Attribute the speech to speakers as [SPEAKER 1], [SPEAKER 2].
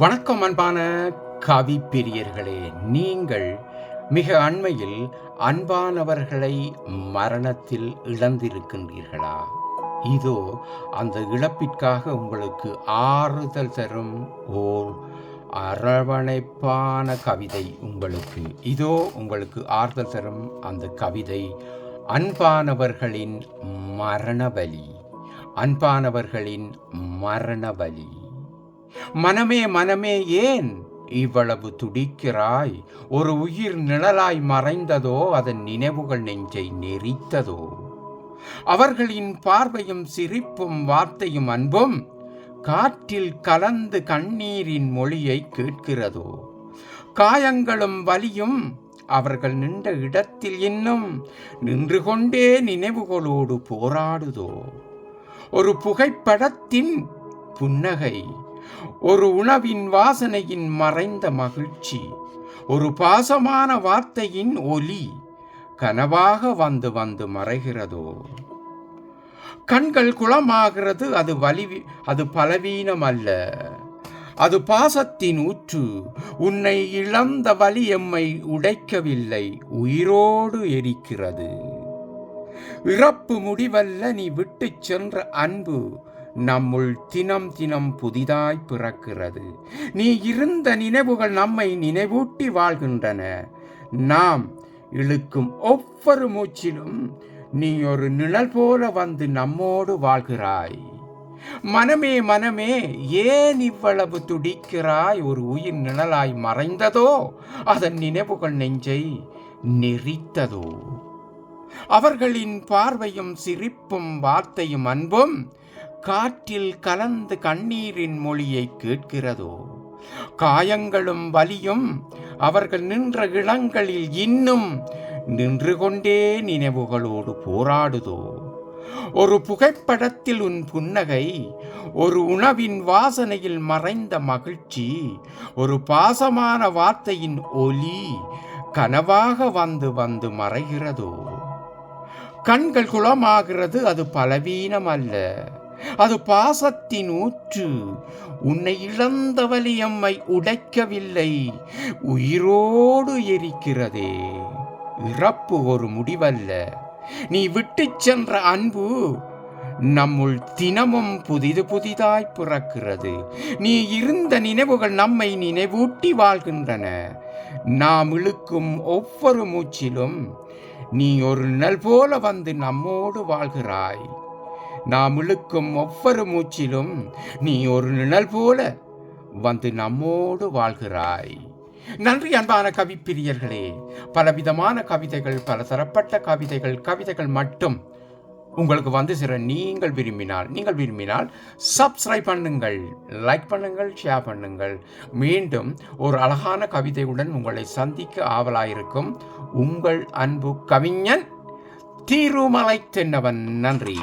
[SPEAKER 1] வணக்கம் அன்பான கவி பிரியர்களே. நீங்கள் மிக அண்மையில் அன்பானவர்களை மரணத்தில் இழந்திருக்கின்றீர்களா? இதோ அந்த இழப்பிற்காக உங்களுக்கு ஆறுதல் தரும் ஓர் அரவணைப்பான கவிதை உங்களுக்கு ஆறுதல் தரும் அந்த கவிதை அன்பானவர்களின் மரணவலி. அன்பானவர்களின் மரணவலி. மனமே மனமே, ஏன் இவ்வளவு துடிக்கிறாய்? ஒரு உயிர் நிழலாய் மறைந்ததோ, அதன் நினைவுகள் நெஞ்சை நெரித்ததோ? அவர்களின் பார்வையும் சிரிப்பும் வார்த்தையும் அன்பும் காற்றில் கலந்து கண்ணீரின் மொழியை கேட்கிறதோ? காயங்களும் வலியும் அவர்கள் நின்ற இடத்தில் இன்னும் நின்று கொண்டே நினைவுகளோடு போராடுதோ? ஒரு புகைப்படத்தின் புன்னகை, ஒரு உணவின் வாசனையின் மறைந்த மகிழ்ச்சி, ஒரு பாசமான வார்த்தையின் ஒலி கனவாக வந்து வந்து மறைகிறதோ? கண்கள் குளமாகிறது, அது பலவீனம் அல்ல, அது பாசத்தின் ஊற்று. உன்னை இழந்த வலி எம்மை உடைக்கவில்லை, உயிரோடு எரிக்கிறது. இறப்பு முடிவல்ல, நீ விட்டு சென்ற அன்பு நம்முள் தினம் தினம் புதிதாய் பிறக்கிறது. நீ இருந்த நினைவுகள் நம்மை நினைவூட்டி வாழ்கின்றன. நாம் இழுக்கும் ஒவ்வொரு மூச்சிலும் நீ ஒரு நிழல் போல வந்து நம்மோடு வாழ்கிறாய். மனமே மனமே, ஏன் இவ்வளவு துடிக்கிறாய்? ஒரு உயிர் நிழலாய் மறைந்ததோ, அதன் நினைவுகள் நெஞ்சை நெரித்ததோ? அவர்களின் பார்வையும் சிரிப்பும் வார்த்தையும் அன்பும் காற்றில் கலந்து கண்ணீரின் மொழியை கேட்கிறதோ? காயங்களும் வலியும் அவர்கள் நின்ற இடங்களில் இன்னும் நின்று கொண்டே நினைவுகளோடு போராடுதோ? ஒரு புகைப்படத்தில் உன் புன்னகை, ஒரு உணவின் வாசனையில் மறைந்த மகிழ்ச்சி, ஒரு பாசமான வார்த்தையின் ஒலி கனவாக வந்து வந்து மறைகிறதோ? கண்கள் குளமாகிறது, அது பலவீனம் அல்ல, அது பாசத்தின் ஊற்று. உன்னை இழந்த வலி எம்மை உடைக்கவில்லை, உயிரோடு எரிக்கிறதே. இறப்பு ஒரு முடிவல்ல, நீ விட்டு சென்ற அன்பு நம்முள் தினமும் புதிதாய் பிறக்கிறது. நீ இருந்த நினைவுகள் நம்மை நினைவூட்டி வாழ்கின்றன. நாம் இழுக்கும் ஒவ்வொரு மூச்சிலும் நீ ஒரு நிழல் போல வந்து நம்மோடு வாழ்கிறாய். நாம் இழுக்கும் ஒவ்வொரு மூச்சிலும் நீ ஒரு நிழல் போல வந்து நம்மோடு வாழ்கிறாய். நன்றி அன்பான கவிப்பிரியர்களே. பலவிதமான கவிதைகள், பல தரப்பட்ட கவிதைகள் மட்டும் உங்களுக்கு வந்து சேர நீங்கள் விரும்பினால் சப்ஸ்கிரைப் பண்ணுங்கள், லைக் பண்ணுங்கள், ஷேர் பண்ணுங்கள். மீண்டும் ஒரு அழகான கவிதையுடன் உங்களை சந்திக்க ஆவலாயிருக்கும் உங்கள் அன்பு கவிஞன் திருமலை தென்னவன். நன்றி.